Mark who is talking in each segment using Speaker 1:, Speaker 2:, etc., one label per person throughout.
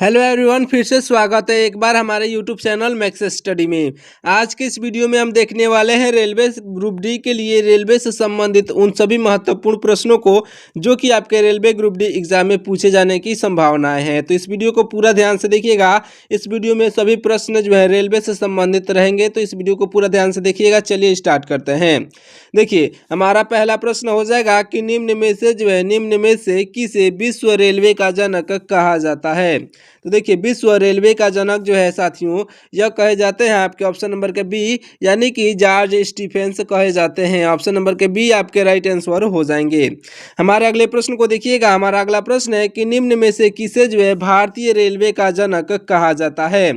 Speaker 1: Hello everyone, फिर से स्वागत है एक बार हमारे यूट्यूब चैनल मैक्स स्टडी में। आज के इस वीडियो में हम देखने वाले हैं रेलवे ग्रुप डी के लिए रेलवे से संबंधित उन सभी महत्वपूर्ण प्रश्नों को जो कि आपके रेलवे ग्रुप डी एग्जाम में पूछे जाने की संभावनाएं हैं। तो इस वीडियो को पूरा ध्यान से देखिएगा। इस वीडियो में सभी प्रश्न जो है रेलवे से संबंधित रहेंगे, तो इस वीडियो को पूरा ध्यान से देखिएगा। चलिए स्टार्ट करते हैं। देखिए, हमारा पहला प्रश्न हो जाएगा कि निम्न में से किसे विश्व रेलवे का जनक कहा जाता है। तो देखिए, विश्व रेलवे का जनक जो है साथियों, यह कहे जाते हैं आपके ऑप्शन नंबर के बी, यानी कि जॉर्ज स्टीफेंस कहे जाते हैं। ऑप्शन नंबर के बी आपके राइट आंसर हो जाएंगे। हमारे अगले प्रश्न को देखिएगा। हमारा अगला प्रश्न है कि निम्न में से किसे जो है भारतीय रेलवे का जनक कहा जाता है।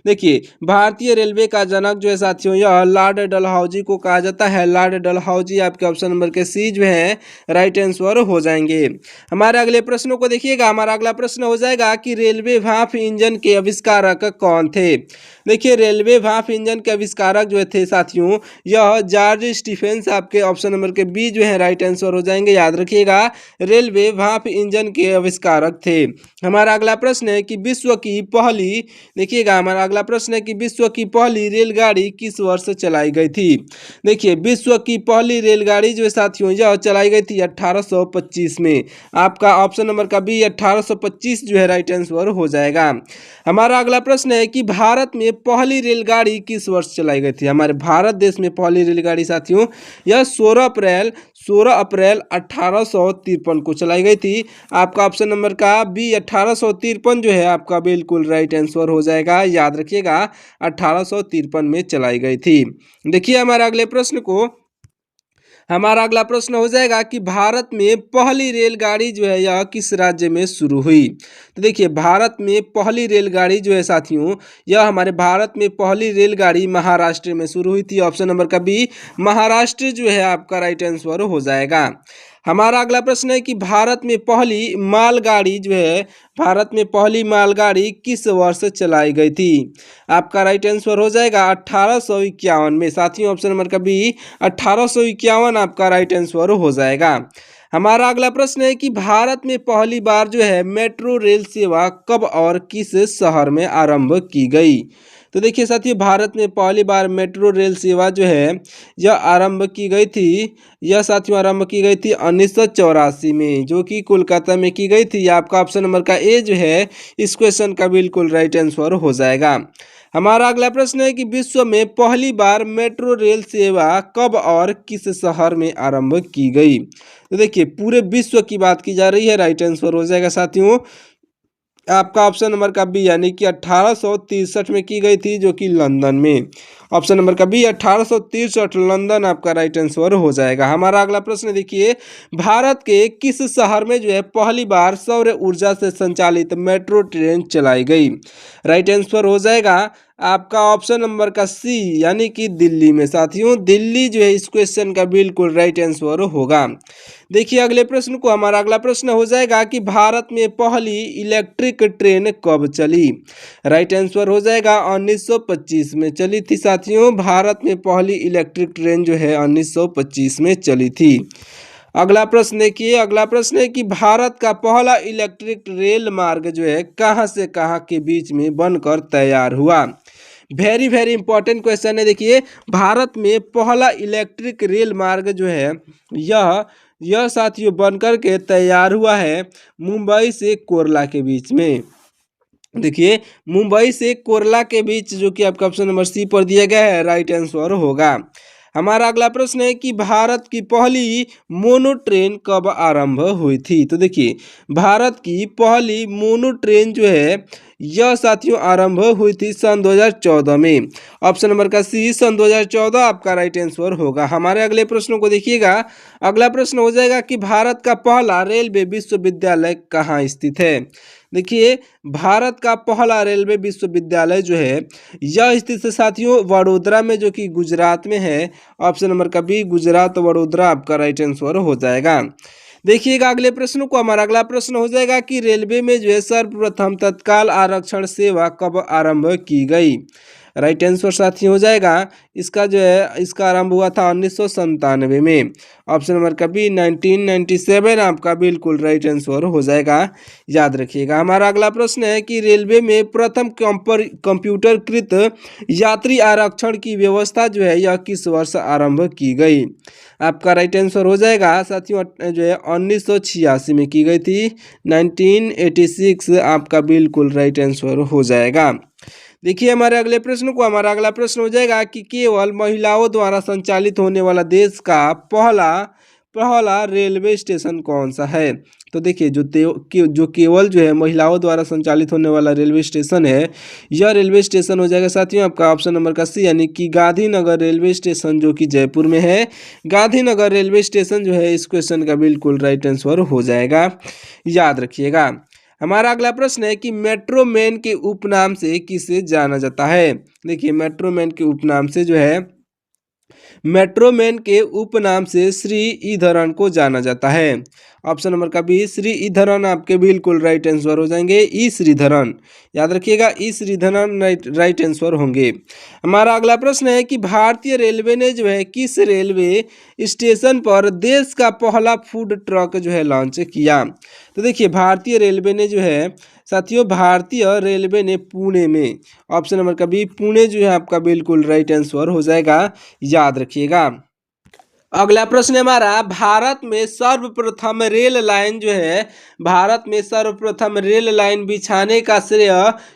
Speaker 1: देखिए, भारतीय रेलवे का जनक जो है साथियों, यह लॉर्ड डलहौजी को कहा जाता है। लॉर्ड डलहौजी आपके ऑप्शन नंबर के सी जो है राइट आंसर हो जाएंगे। हमारे अगले प्रश्नों को देखिएगा। हमारा अगला प्रश्न हो जाएगा कि रेलवे भाप इंजन के आविष्कारक कौन थे। देखिए, रेलवे भाप इंजन के आविष्कारक जो थे साथियों, यह जॉर्ज स्टीफेंस आपके ऑप्शन नंबर के बी जो है राइट आंसर हो जाएंगे। याद रखिएगा, रेलवे भाप इंजन के आविष्कारक थे। हमारा अगला प्रश्न है कि विश्व की पहली देखिएगा हमारा अगला प्रश्न है कि विश्व की पहली रेलगाड़ी किस वर्ष चलाई गई थी। देखिए, विश्व की पहली रेलगाड़ी जो है साथियों, यह चलाई गई थी 1825 में। आपका ऑप्शन नंबर का बी 1825 जो है राइट आंसर हो जाएगा। हमारा अगला प्रश्न है कि भारत में पहली रेलगाड़ी किस वर्ष चलाई गई थी। हमारे भारत देश में पहली रेलगाड़ी साथियों, यह 16 अप्रैल 1853 को चलाई गई थी। आपका ऑप्शन नंबर का बी 1853 जो है आपका बिल्कुल राइट आंसर हो जाएगा। याद रखिएगा, 1853 में चलाई गई थी। देखिए, हमारा अगला प्रश्न हो जाएगा कि भारत में पहली रेलगाड़ी जो है यह किस राज्य में शुरू हुई। तो देखिए, भारत में पहली रेलगाड़ी जो है साथियों, यह हमारे भारत में पहली रेलगाड़ी महाराष्ट्र में शुरू हुई थी। ऑप्शन नंबर का बी महाराष्ट्र जो है आपका राइट आंसर हो जाएगा। हमारा अगला प्रश्न है कि भारत में पहली मालगाड़ी किस वर्ष चलाई गई थी। आपका राइट आंसर हो जाएगा 1851 में। साथियों, ऑप्शन नंबर का बी 1851 आपका राइट आंसर हो जाएगा। हमारा अगला प्रश्न है कि भारत में पहली बार जो है मेट्रो रेल सेवा कब और किस शहर में आरंभ की गई। तो देखिए साथियों, भारत में पहली बार मेट्रो रेल सेवा जो है यह आरंभ की गई थी। यह साथियों आरंभ की गई थी 1984 में, जो कि कोलकाता में की गई थी। आपका ऑप्शन नंबर का ए जो है इस क्वेश्चन का बिल्कुल राइट आंसर हो जाएगा। हमारा अगला प्रश्न है कि विश्व में पहली बार मेट्रो रेल सेवा कब और किस शहर में आरंभ की गई। तो देखिए, पूरे विश्व की बात की जा रही है। राइट आंसर हो जाएगा साथियों आपका ऑप्शन नंबर का बी, यानी कि 1863 में की गई थी, जो कि लंदन में। ऑप्शन नंबर का बी 1863 लंदन आपका राइट आंसर हो जाएगा। हमारा अगला प्रश्न देखिए, भारत के किस शहर में जो है पहली बार सौर ऊर्जा से संचालित मेट्रो ट्रेन चलाई गई। राइट आंसर हो जाएगा आपका ऑप्शन नंबर का सी, यानी कि दिल्ली में। साथियों, दिल्ली जो है इस क्वेश्चन का बिल्कुल राइट आंसर होगा। देखिए, अगले प्रश्न को हमारा अगला प्रश्न हो जाएगा कि भारत में पहली इलेक्ट्रिक ट्रेन कब चली। राइट आंसर हो जाएगा 1925 में चली थी। साथियों, भारत में पहली इलेक्ट्रिक ट्रेन जो है 1925 में चली थी। अगला प्रश्न देखिए, अगला प्रश्न है कि भारत का पहला इलेक्ट्रिक रेल मार्ग जो है कहाँ से कहाँ के बीच में बनकर तैयार हुआ। वेरी वेरी इंपॉर्टेंट क्वेश्चन है। देखिए, भारत में पहला इलेक्ट्रिक रेल मार्ग जो है यह साथियों बनकर के तैयार हुआ है मुंबई से कोरला के बीच में। देखिए, मुंबई से कोरला के बीच, जो कि आपका ऑप्शन नंबर सी पर दिया गया है, राइट आंसर होगा। हमारा अगला प्रश्न है कि भारत की पहली मोनो ट्रेन कब आरंभ हुई थी। तो देखिए, भारत की पहली मोनो ट्रेन जो है यह साथियों आरंभ हुई थी सन 2014 में। ऑप्शन नंबर का सी सन 2014 आपका राइट आंसर होगा। हमारे अगले प्रश्नों को देखिएगा। अगला प्रश्न हो जाएगा कि भारत का पहला रेलवे विश्वविद्यालय कहाँ स्थित है। देखिए, भारत का पहला रेलवे विश्वविद्यालय जो है यह स्थित है साथियों वडोदरा में, जो कि गुजरात में है। ऑप्शन नंबर का बी गुजरात वडोदरा आपका राइट आंसर हो जाएगा। देखिएगा, अगले प्रश्न को हमारा अगला प्रश्न हो जाएगा कि रेलवे में जो है सर्वप्रथम तत्काल आरक्षण सेवा कब आरंभ की गई। राइट आंसर साथी हो जाएगा इसका जो है इसका आरंभ हुआ था 1997 में। ऑप्शन नंबर का बी 1997 आपका बिल्कुल राइट आंसर हो जाएगा, याद रखिएगा। हमारा अगला प्रश्न है कि रेलवे में प्रथम कंप्यूटरकृत यात्री आरक्षण की व्यवस्था जो है यह किस वर्ष आरंभ की गई? आपका राइट आंसर हो जाएगा साथियों जो है 1986 में की गई थी, 1986 आपका बिल्कुल राइट आंसर हो जाएगा। देखिए हमारे अगले प्रश्न को, हमारा अगला प्रश्न हो जाएगा कि केवल महिलाओं द्वारा संचालित होने वाला देश का पहला पहला रेलवे स्टेशन कौन सा है? तो देखिए जो केवल जो है महिलाओं द्वारा संचालित होने वाला रेलवे स्टेशन है, यह रेलवे स्टेशन हो जाएगा साथियों आपका ऑप्शन नंबर का सी, यानी कि गांधीनगर रेलवे स्टेशन जो कि जयपुर में है। गांधीनगर रेलवे स्टेशन जो है इस क्वेश्चन का बिल्कुल राइट आंसर हो जाएगा, याद रखिएगा। हमारा अगला प्रश्न है कि मेट्रो मैन के उपनाम से किसे जाना जाता है? देखिए मेट्रो मैन के उपनाम से जो है मेट्रो मैन के उपनाम से श्रीधरन को जाना जाता है। ऑप्शन नंबर का बी श्रीधरन आपके बिल्कुल राइट आंसर हो जाएंगे, ई श्रीधरन, याद रखिएगा ई श्रीधरन राइट आंसर होंगे। हमारा अगला प्रश्न है कि भारतीय रेलवे ने जो है किस रेलवे स्टेशन पर देश का पहला फूड ट्रक जो है लॉन्च किया? तो देखिए भारतीय रेलवे ने जो है साथियों भारतीय रेलवे ने पुणे में, ऑप्शन नंबर का बी पुणे जो है आपका बिल्कुल राइट आंसर हो जाएगा, याद रखिएगा। अगला प्रश्न हमारा भारत में सर्वप्रथम रेल लाइन जो है भारत में सर्वप्रथम रेल लाइन बिछाने का श्रेय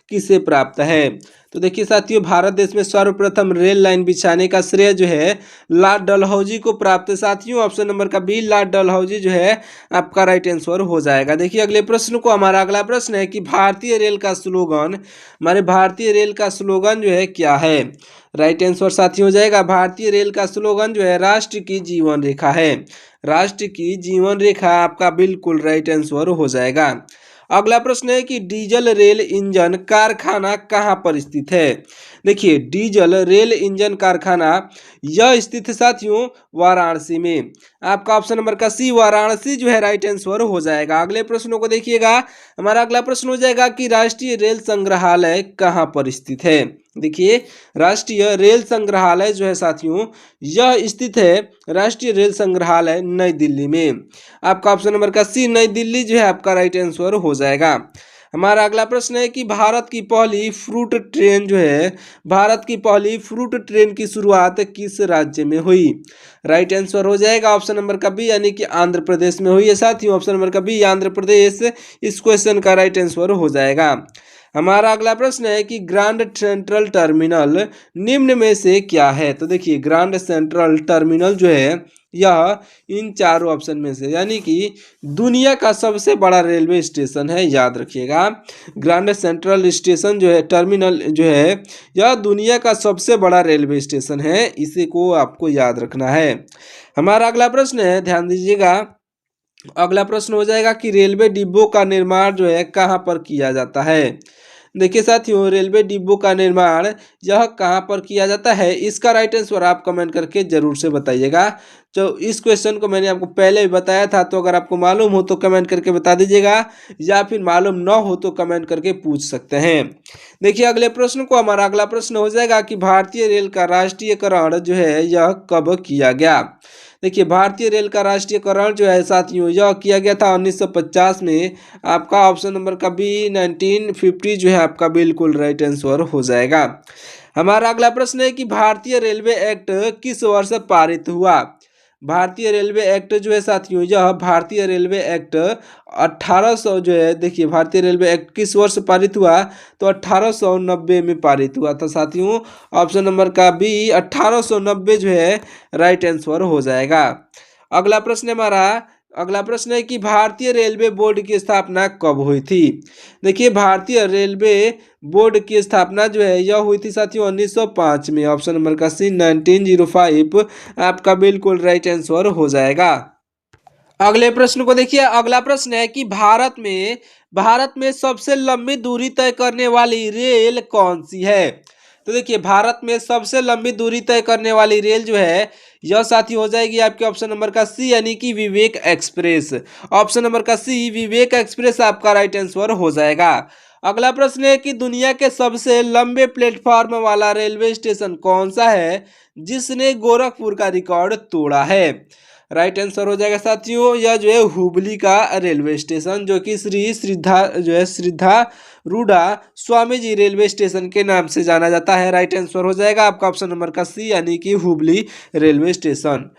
Speaker 1: किसे प्राप्त है? तो देखिए साथियों भारत देश में सर्वप्रथम रेल लाइन बिछाने का श्रेय जो है लॉर्ड डलहौजी को प्राप्त है साथियों। ऑप्शन नंबर का बी लॉर्ड डलहौजी जो है आपका राइट आंसर हो जाएगा। देखिए अगले प्रश्न को, हमारा अगला प्रश्न है कि भारतीय रेल का स्लोगन, हमारे भारतीय रेल का स्लोगन जो है क्या है? राइट आंसर साथी हो जाएगा भारतीय रेल का स्लोगन जो है राष्ट्र की जीवन रेखा है। राष्ट्र की जीवन रेखा आपका बिल्कुल राइट आंसर हो जाएगा। अगला प्रश्न है कि डीजल रेल इंजन कारखाना कहाँ पर स्थित है? देखिए डीजल रेल इंजन कारखाना यह स्थित है साथियों वाराणसी में। आपका ऑप्शन नंबर का सी वाराणसी जो है राइट आंसर हो जाएगा। अगले प्रश्नों को देखिएगा, हमारा अगला प्रश्न हो जाएगा कि राष्ट्रीय रेल संग्रहालय कहाँ पर स्थित है? देखिए राष्ट्रीय रेल संग्रहालय जो है साथियों यह स्थित है राष्ट्रीय रेल संग्रहालय नई दिल्ली में। आपका ऑप्शन नंबर का सी नई दिल्ली जो है आपका राइट आंसर हो जाएगा। हमारा अगला प्रश्न है कि भारत की पहली फ्रूट ट्रेन जो है भारत की पहली फ्रूट ट्रेन की शुरुआत किस राज्य में हुई? राइट आंसर हो जाएगा ऑप्शन नंबर का बी, यानी कि आंध्र प्रदेश में हुई है साथियों। ऑप्शन नंबर का बी आंध्र प्रदेश इस क्वेश्चन का राइट आंसर हो जाएगा। हमारा अगला प्रश्न है कि ग्रांड सेंट्रल टर्मिनल निम्न में से क्या है? तो देखिए ग्रांड सेंट्रल टर्मिनल जो है यह इन चारों ऑप्शन में से, यानी कि दुनिया का सबसे बड़ा रेलवे स्टेशन है, याद रखिएगा। ग्रांड सेंट्रल स्टेशन जो है टर्मिनल जो है यह दुनिया का सबसे बड़ा रेलवे स्टेशन है, इसी को आपको याद रखना है। हमारा अगला प्रश्न है, ध्यान दीजिएगा, अगला प्रश्न हो जाएगा कि रेलवे डिब्बों का निर्माण जो है कहाँ पर किया जाता है? देखिए साथियों रेलवे डिब्बों का निर्माण यह कहाँ पर किया जाता है, इसका राइट आंसर आप कमेंट करके जरूर से बताइएगा। तो इस क्वेश्चन को मैंने आपको पहले भी बताया था, तो अगर आपको मालूम हो तो कमेंट करके बता दीजिएगा, या फिर मालूम न हो तो कमेंट करके पूछ सकते हैं। देखिए अगले प्रश्न को, हमारा अगला प्रश्न हो जाएगा कि भारतीय रेल का राष्ट्रीयकरण जो है यह कब किया गया? देखिए भारतीय रेल का राष्ट्रीयकरण जो है साथियों यह किया गया था 1950 में। आपका ऑप्शन नंबर का बी 1950 जो है आपका बिल्कुल राइट आंसर हो जाएगा। हमारा अगला प्रश्न है कि भारतीय रेलवे एक्ट किस वर्ष पारित हुआ? भारतीय रेलवे एक्ट जो है साथियों यह भारतीय रेलवे एक्ट 1800 जो है, देखिए भारतीय रेलवे एक्ट किस वर्ष पारित हुआ? तो 1890 में पारित हुआ था साथियों। ऑप्शन नंबर का बी 1890 जो है राइट आंसर हो जाएगा। अगला प्रश्न हमारा अगला प्रश्न है कि भारतीय रेलवे बोर्ड की स्थापना कब हुई थी? देखिए भारतीय रेलवे बोर्ड की स्थापना जो है यह हुई थी साथियों 1905 में। ऑप्शन नंबर का सी 1905 आपका बिल्कुल राइट आंसर हो जाएगा। अगले प्रश्न को देखिए, अगला प्रश्न है कि भारत में सबसे लंबी दूरी तय करने वाली रेल कौन सी है? तो देखिए भारत में सबसे लंबी दूरी तय करने वाली रेल जो है यह साथी हो जाएगी आपके ऑप्शन नंबर का सी, यानी कि विवेक एक्सप्रेस। ऑप्शन नंबर का सी विवेक एक्सप्रेस आपका राइट आंसर हो जाएगा। अगला प्रश्न है कि दुनिया के सबसे लंबे प्लेटफॉर्म वाला रेलवे स्टेशन कौन सा है जिसने गोरखपुर का रिकॉर्ड तोड़ा है। राइट आंसर हो जाएगा साथियों, यह जो है हुबली का रेलवे स्टेशन, जो कि श्रीधा रूडा स्वामी जी रेलवे स्टेशन के नाम से जाना जाता है। राइट आंसर हो जाएगा आपका ऑप्शन नंबर का सी, यानी कि हुबली रेलवे स्टेशन।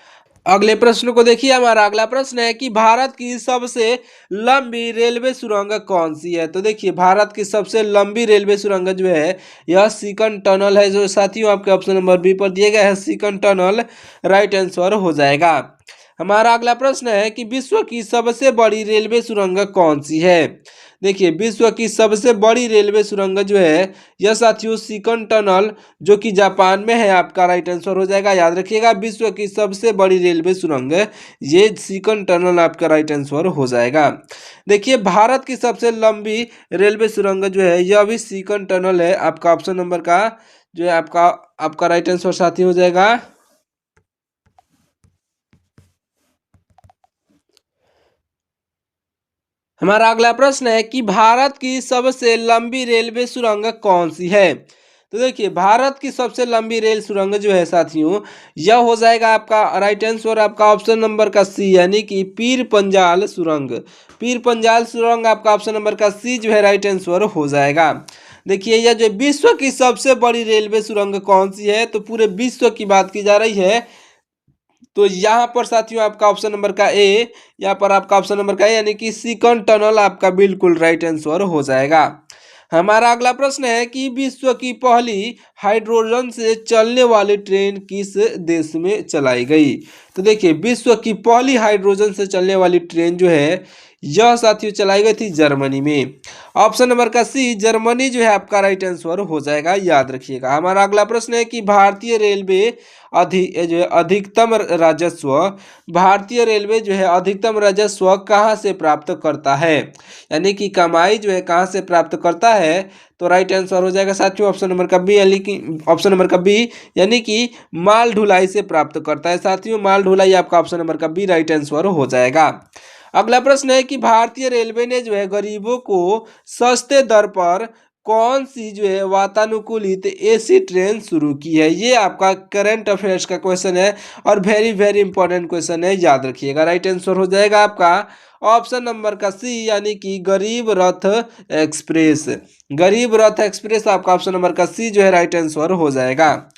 Speaker 1: अगले प्रश्न को देखिए, हमारा अगला प्रश्न है कि भारत की सबसे लंबी रेलवे सुरंग कौन सी है। तो देखिए, भारत की सबसे लंबी रेलवे सुरंग जो है यह सीकन टनल है, जो साथियों आपके ऑप्शन नंबर बी पर दिया गया है, सीकन टनल राइट आंसर हो जाएगा। हमारा अगला प्रश्न है कि विश्व की सबसे बड़ी रेलवे सुरंग कौन सी है। देखिए, विश्व की सबसे बड़ी रेलवे सुरंग जो है यह साथियों सीकन टनल, जो कि जापान में है, आपका राइट आंसर हो जाएगा। याद रखिएगा, विश्व की सबसे बड़ी रेलवे सुरंग ये सीकन टनल आपका राइट आंसर हो जाएगा। देखिए, भारत की सबसे लंबी रेलवे सुरंग जो है यह भी सीकन टनल है, आपका ऑप्शन नंबर का जो है आपका राइट आंसर साथी हो जाएगा। हमारा अगला प्रश्न है कि भारत की सबसे लंबी रेलवे सुरंग कौन सी है। तो देखिए, भारत की सबसे लंबी रेल सुरंग जो है साथियों यह हो जाएगा आपका राइट आंसर आपका ऑप्शन नंबर का सी, यानी कि पीर पंजाल सुरंग। पीर पंजाल सुरंग आपका ऑप्शन नंबर का सी जो है राइट आंसर हो जाएगा। देखिए, यह जो विश्व की सबसे बड़ी रेलवे सुरंग कौन सी है, तो पूरे विश्व की बात की जा रही है, तो यहाँ पर साथियों आपका ऑप्शन नंबर का ए, यहाँ पर आपका ऑप्शन नंबर का ए, यानी कि सीकन टनल आपका बिल्कुल राइट आंसर हो जाएगा। हमारा अगला प्रश्न है कि विश्व की पहली हाइड्रोजन से चलने वाली ट्रेन किस देश में चलाई गई। तो देखिए, विश्व की पहली हाइड्रोजन से चलने वाली ट्रेन जो है यह साथियों चलाई गई थी जर्मनी में। ऑप्शन नंबर का सी, जर्मनी जो है आपका राइट आंसर हो जाएगा, याद रखिएगा। हमारा अगला प्रश्न है कि भारतीय रेलवे जो है अधिकतम राजस्व कहाँ से प्राप्त करता है, यानी कि कमाई जो है कहाँ से प्राप्त करता है। तो राइट आंसर हो जाएगा साथियों ऑप्शन नंबर का बी, यानी कि ऑप्शन नंबर का बी, यानी कि माल ढुलाई से प्राप्त करता है। साथियों, माल ढुलाई आपका ऑप्शन नंबर का बी राइट आंसर हो जाएगा। अगला प्रश्न है कि भारतीय रेलवे ने जो है गरीबों को सस्ते दर पर कौन सी जो है वातानुकूलित एसी ट्रेन शुरू की है। ये आपका करंट अफेयर्स का क्वेश्चन है और वेरी वेरी इंपॉर्टेंट क्वेश्चन है, याद रखिएगा। राइट आंसर हो जाएगा आपका ऑप्शन नंबर का सी, यानी कि गरीब रथ एक्सप्रेस। गरीब रथ एक्सप्रेस आपका ऑप्शन नंबर का सी जो है राइट आंसर हो जाएगा।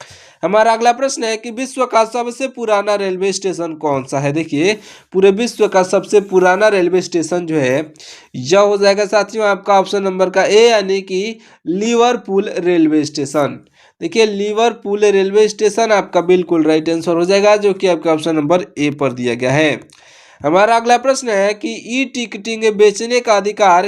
Speaker 1: हमारा अगला प्रश्न है कि विश्व का सबसे पुराना रेलवे स्टेशन कौन सा है। देखिए, पूरे विश्व का सबसे पुराना रेलवे स्टेशन जो है यह हो जाएगा साथियों आपका ऑप्शन नंबर का ए, यानी कि लिवरपूल रेलवे स्टेशन। देखिए, लिवरपूल रेलवे स्टेशन आपका बिल्कुल राइट आंसर हो जाएगा, जो कि आपका ऑप्शन नंबर ए पर दिया गया है। हमारा अगला प्रश्न है कि ई टिकटिंग बेचने का अधिकार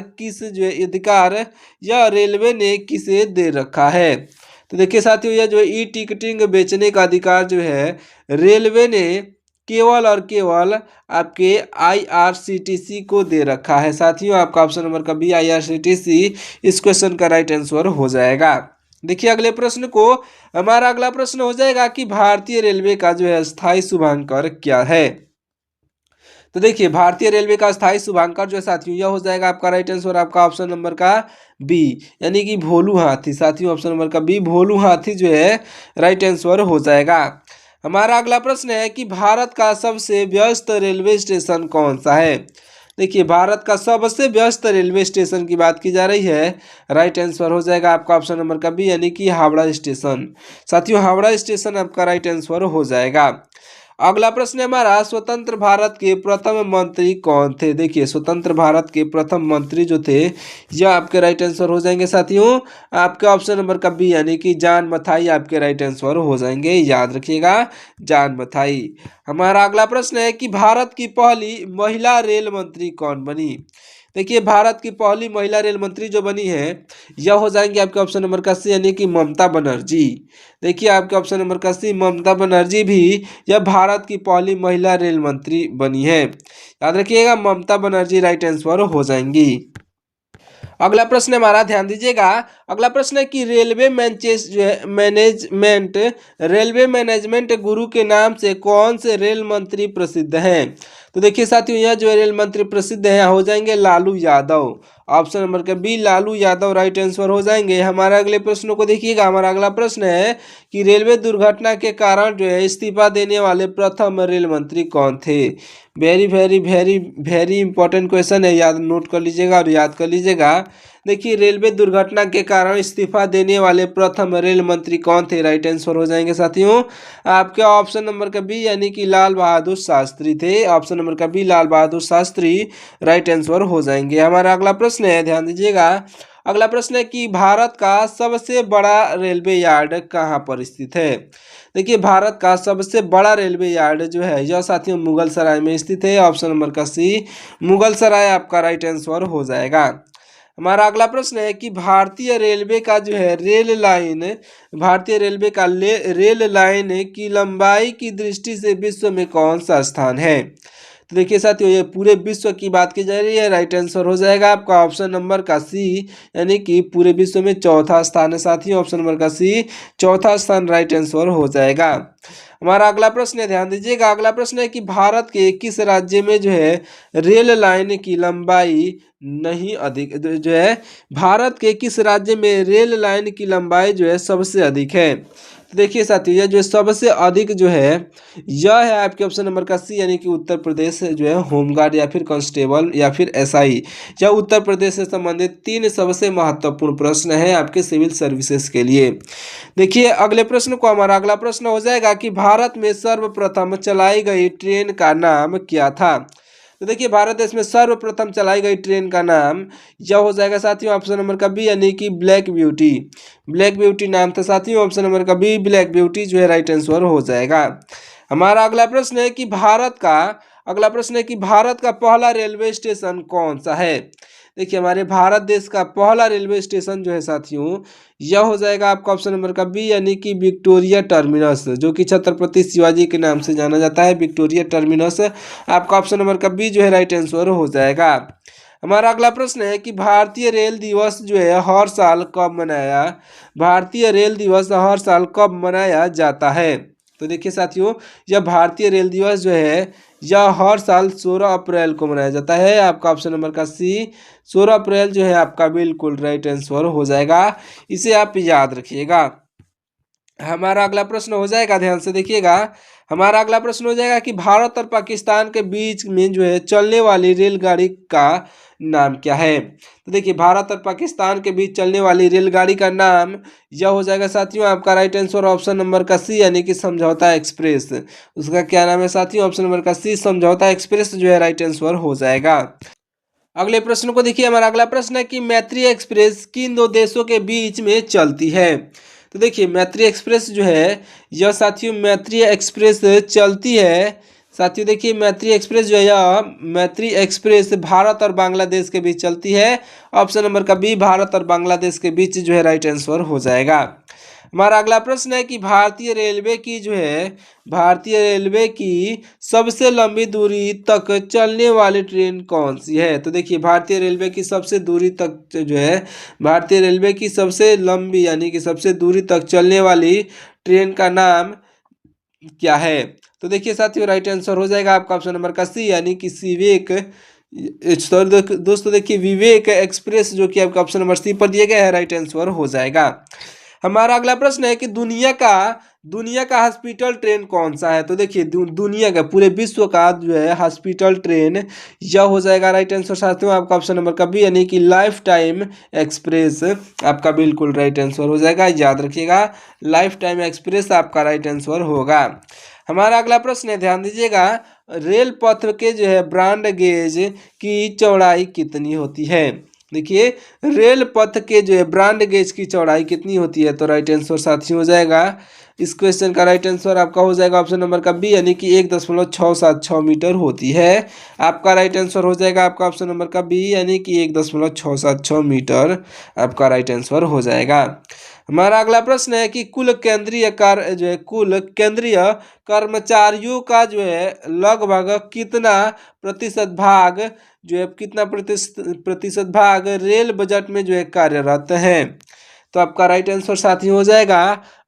Speaker 1: यह रेलवे ने किसे दे रखा है। तो देखिए साथियों, यह जो ई टिकटिंग बेचने का अधिकार जो है रेलवे ने केवल और केवल आपके आईआरसीटीसी को दे रखा है। साथियों, आपका ऑप्शन नंबर का बी आईआरसीटीसी इस क्वेश्चन का राइट आंसर हो जाएगा। देखिए, अगले प्रश्न को, हमारा अगला प्रश्न हो जाएगा कि भारतीय रेलवे का जो है स्थायी शुभांकर क्या है। तो देखिए, भारतीय रेलवे का स्थायी शुभांकर जो है साथियों यह हो जाएगा आपका राइट आंसर आपका ऑप्शन नंबर का बी, यानी कि भोलू हाथी। साथियों, ऑप्शन नंबर का बी भोलू हाथी जो है राइट आंसर हो जाएगा। हमारा अगला प्रश्न है कि भारत का सबसे व्यस्त रेलवे स्टेशन कौन सा है। देखिए, भारत का सबसे व्यस्त रेलवे स्टेशन की बात की जा रही है, राइट आंसर हो जाएगा आपका ऑप्शन नंबर का बी, यानी कि हावड़ा स्टेशन। साथियों, हावड़ा स्टेशन आपका राइट आंसर हो जाएगा। अगला प्रश्न है हमारा, स्वतंत्र भारत के प्रथम मंत्री कौन थे। देखिए, स्वतंत्र भारत के प्रथम मंत्री जो थे यह आपके राइट आंसर हो जाएंगे साथियों आपके ऑप्शन नंबर का बी, यानी कि जॉन मथाई आपके राइट आंसर हो जाएंगे, याद रखिएगा, जॉन मथाई। हमारा अगला प्रश्न है कि भारत की पहली महिला रेल मंत्री कौन बनी। देखिए, भारत की पहली महिला रेल मंत्री जो बनी है यह हो जाएंगे आपके ऑप्शन नंबर का सी, यानी कि ममता बनर्जी। देखिए, आपके ऑप्शन नंबर का सी ममता बनर्जी भी यह भारत की पहली महिला रेल मंत्री बनी है, याद रखिएगा, ममता बनर्जी राइट आंसर हो जाएंगी। अगला प्रश्न हमारा ध्यान दीजिएगा। अगला प्रश्न है कि रेलवे मैनेजमेंट गुरु के नाम से कौन से रेल मंत्री प्रसिद्ध हैं। तो देखिए साथियों, यह जो रेल मंत्री प्रसिद्ध है हो जाएंगे लालू यादव। ऑप्शन नंबर का B Lalu Yadav right answer हो जाएंगे। हमारे अगले प्रश्नों को देखिएगा। हमारा अगला प्रश्न है कि रेलवे दुर्घटना के कारण जो है इस्तीफा देने वाले प्रथम रेल मंत्री कौन थे। Very very very very important question है, याद नोट कर लीजिएगा और याद कर लीजिएगा। देखिए, रेलवे दुर्घटना के कारण इस्तीफा देने वाले प्रथम रेल मंत्री कौन थे, राइट आंसर हो जाएंगे साथियों आपके ऑप्शन नंबर का बी यानी कि लाल बहादुर शास्त्री थे। ऑप्शन नंबर का B Lal Bahadur Shastri right answer हो जाएंगे। हमारा अगला प्रश्न है, ध्यान दीजिएगा। अगला प्रश्न है कि भारत का सबसे बड़ा रेलवे यार्ड कहाँ पर स्थित है। देखिए, भारत का सबसे बड़ा रेलवे यार्ड जो है यह साथियों मुगल सराय में स्थित है। ऑप्शन नंबर का सी मुगल सराय आपका राइट आंसर हो जाएगा। हमारा अगला प्रश्न है कि भारतीय रेलवे का जो है भारतीय रेलवे का रेल लाइन की लंबाई की दृष्टि से विश्व में कौन सा स्थान है। तो देखिए साथियों, ये पूरे विश्व की बात की जा रही है, राइट आंसर हो जाएगा आपका ऑप्शन नंबर का सी यानी कि पूरे विश्व में चौथा स्थान है साथियों। ऑप्शन नंबर का सी चौथा स्थान राइट आंसर हो जाएगा। हमारा अगला प्रश्न है, ध्यान दीजिएगा। अगला प्रश्न है कि भारत के किस राज्य में जो है रेल लाइन की लंबाई नहीं अधिक जो है भारत के किस राज्य में रेल लाइन की लंबाई जो है सबसे अधिक है। तो देखिए साथियों, यह जो सबसे अधिक जो है यह है आपके ऑप्शन नंबर का सी यानी कि उत्तर प्रदेश जो है होमगार्ड या फिर कांस्टेबल या फिर एसआई। यह उत्तर प्रदेश से संबंधित 3 सबसे महत्वपूर्ण प्रश्न है आपके सिविल सर्विसेज के लिए। देखिए, अगले प्रश्न को हमारा अगला प्रश्न हो जाएगा कि भारत में सर्वप्रथम चलाई गई ट्रेन का नाम क्या था। तो देखिए, भारत देश में सर्वप्रथम चलाई गई ट्रेन का नाम यह हो जाएगा साथियों ऑप्शन नंबर का बी यानी कि ब्लैक ब्यूटी। ब्लैक ब्यूटी नाम था साथियों। ऑप्शन नंबर का बी ब्लैक ब्यूटी जो है राइट आंसर हो जाएगा। हमारा अगला प्रश्न है कि भारत का पहला रेलवे स्टेशन कौन सा है। देखिए, हमारे भारत देश का पहला रेलवे स्टेशन जो है साथियों यह हो जाएगा आपका ऑप्शन नंबर का बी यानी कि विक्टोरिया टर्मिनस, जो कि छत्रपति शिवाजी के नाम से जाना जाता है। विक्टोरिया टर्मिनस आपका ऑप्शन नंबर का बी जो है राइट आंसर हो जाएगा। हमारा अगला प्रश्न है कि भारतीय रेल दिवस जो है हर साल कब मनाया जाता है। तो देखिए साथियों, यह भारतीय रेल दिवस जो है यह हर साल 16 अप्रैल को मनाया जाता है। आपका ऑप्शन नंबर का सी 16 अप्रैल जो है आपका बिल्कुल राइट आंसर हो जाएगा, इसे आप याद रखिएगा। हमारा अगला प्रश्न हो जाएगा, ध्यान से देखिएगा। हमारा अगला प्रश्न हो जाएगा कि भारत और पाकिस्तान के बीच में जो है चलने वाली रेलगाड़ी का नाम क्या है। तो देखिए, भारत और पाकिस्तान के बीच चलने वाली रेलगाड़ी का नाम यह हो जाएगा साथियों आपका राइट आंसर ऑप्शन नंबर का सी यानी कि समझौता एक्सप्रेस। उसका क्या नाम है साथियों, ऑप्शन नंबर का सी समझौता एक्सप्रेस जो है राइट आंसर हो जाएगा। अगले प्रश्न को देखिए। हमारा अगला प्रश्न है कि मैत्री एक्सप्रेस किन 2 देशों के बीच में चलती है। तो देखिए, मैत्री एक्सप्रेस जो है यह साथियों मैत्री एक्सप्रेस चलती है। साथियों देखिए, मैत्री एक्सप्रेस जो है यह मैत्री एक्सप्रेस भारत और बांग्लादेश के बीच चलती है। ऑप्शन नंबर का बी भारत और बांग्लादेश के बीच जो है राइट आंसर हो जाएगा। हमारा अगला प्रश्न है कि भारतीय रेलवे की सबसे लंबी दूरी तक चलने वाली ट्रेन कौन सी है। तो देखिए, भारतीय रेलवे की सबसे लंबी यानी कि सबसे दूरी तक चलने वाली ट्रेन का नाम क्या है। तो देखिए साथियों, राइट आंसर हो जाएगा आपका ऑप्शन नंबर का सी यानी कि दोस्तों देखिए विवेक एक्सप्रेस जो कि आपका ऑप्शन नंबर सी पर दिया गया है, राइट आंसर हो जाएगा। हमारा अगला प्रश्न है कि दुनिया का हॉस्पिटल ट्रेन कौन सा है। तो देखिए, दुनिया का पूरे विश्व का जो है हॉस्पिटल ट्रेन यह हो जाएगा राइट आंसर साथियों आपका ऑप्शन नंबर का बी यानी कि लाइफ टाइम एक्सप्रेस आपका बिल्कुल राइट आंसर हो जाएगा, याद रखिएगा लाइफ टाइम एक्सप्रेस आपका राइट आंसर होगा। हमारा अगला प्रश्न है, ध्यान दीजिएगा। रेल पथ के जो है ब्रॉड गेज की चौड़ाई कितनी होती है। देखिए, रेल पथ के जो है ब्रॉड गेज की चौड़ाई कितनी होती है। तो राइट आंसर साथी हो जाएगा, इस क्वेश्चन का राइट आंसर आपका हो जाएगा ऑप्शन नंबर का बी यानी कि 1.676 मीटर होती है। आपका राइट आंसर हो जाएगा आपका ऑप्शन नंबर का बी यानी कि 1.676 मीटर आपका राइट आंसर हो जाएगा। हमारा अगला प्रश्न है कि कुल केंद्रीय कर्मचारियों का जो है लगभग कितना प्रतिशत भाग रेल बजट में जो है कार्यरत है। तो आपका राइट आंसर साथियों हो जाएगा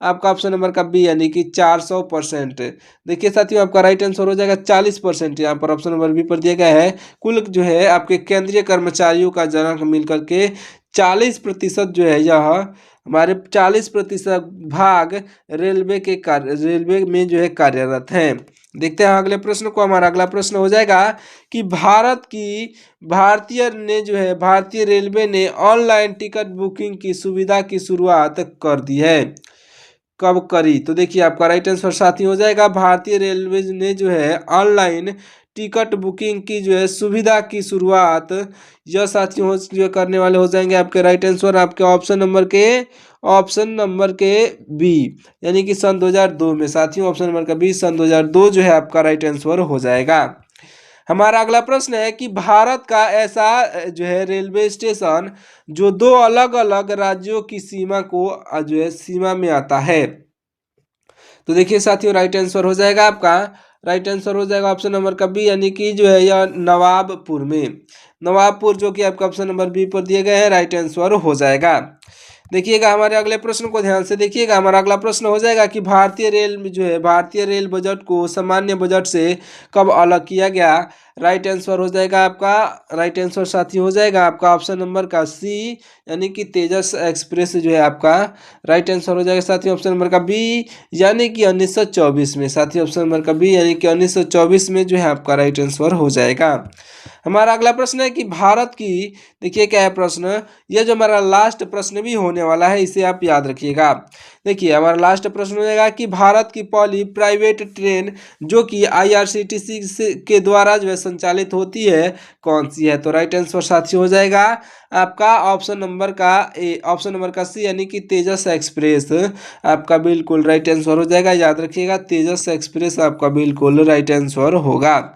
Speaker 1: आपका ऑप्शन नंबर का बी, यानी कि 400%। देखिए साथियों, आपका राइट आंसर हो जाएगा 40%। यहाँ पर ऑप्शन नंबर बी पर दिया गया है कुल जो है आपके केंद्रीय कर्मचारियों का जनांक मिलकर के 40% जो है, यह हमारे 40% भाग रेलवे में जो है कार्यरत हैं। देखते हैं अगले प्रश्न को। हमारा अगला प्रश्न हो जाएगा कि भारतीय रेलवे ने ऑनलाइन टिकट बुकिंग की सुविधा की शुरुआत कर दी है। कब करी? तो देखिए आपका राइट आंसर साथी हो जाएगा भारतीय रेलवे ने जो है ऑनलाइन टिकट बुकिंग की जो है सुविधा की शुरुआत, यह साथियों जो करने वाले हो जाएंगे आपके राइट आंसर आपके ऑप्शन नंबर के बी, यानी कि सन 2002 में। साथियों ऑप्शन नंबर का बी सन 2002 जो है आपका राइट आंसर हो जाएगा। हमारा अगला प्रश्न है कि भारत का ऐसा जो है रेलवे स्टेशन जो दो अलग अलग राज्यों की सीमा में आता है। तो देखिए साथियों राइट आंसर हो जाएगा आपका ऑप्शन नंबर का बी, यानी कि जो है यह नवाबपुर में। नवाबपुर जो कि आपका ऑप्शन नंबर बी पर दिए गए हैं, राइट आंसर हो जाएगा। देखिएगा हमारे अगले प्रश्न को ध्यान से देखिएगा। हमारा अगला प्रश्न हो जाएगा कि भारतीय रेल बजट को सामान्य बजट से कब अलग किया गया। राइट आंसर हो जाएगा आपका राइट आंसर साथी हो जाएगा आपका ऑप्शन नंबर का सी, यानी कि तेजस एक्सप्रेस जो है आपका राइट आंसर हो जाएगा साथी ऑप्शन नंबर का बी, यानी कि 1924 में। साथी ऑप्शन नंबर का बी, यानी कि 1924 में जो है आपका राइट आंसर हो जाएगा। हमारा अगला प्रश्न है कि भारत की, देखिए क्या है प्रश्न, यह जो हमारा लास्ट प्रश्न भी होने वाला है, इसे आप याद रखिएगा। देखिए हमारा लास्ट प्रश्न हो जाएगा कि भारत की पहली प्राइवेट ट्रेन जो कि IRCTC के द्वारा जो है संचालित होती है, कौन सी है। तो राइट आंसर साथी हो जाएगा आपका ऑप्शन नंबर का सी, यानी कि तेजस एक्सप्रेस आपका बिल्कुल राइट आंसर हो जाएगा। याद रखिएगा तेजस एक्सप्रेस आपका बिल्कुल राइट आंसर होगा।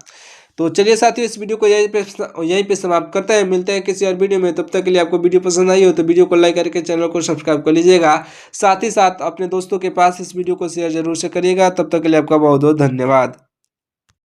Speaker 1: तो चलिए साथियों इस वीडियो को यहीं पे समाप्त करते हैं। मिलते हैं किसी और वीडियो में। तब तक के लिए आपको वीडियो पसंद आई हो तो वीडियो को लाइक करके चैनल को सब्सक्राइब कर लीजिएगा। साथ ही साथ अपने दोस्तों के पास इस वीडियो को शेयर जरूर से करिएगा। तब तक के लिए आपका बहुत बहुत धन्यवाद।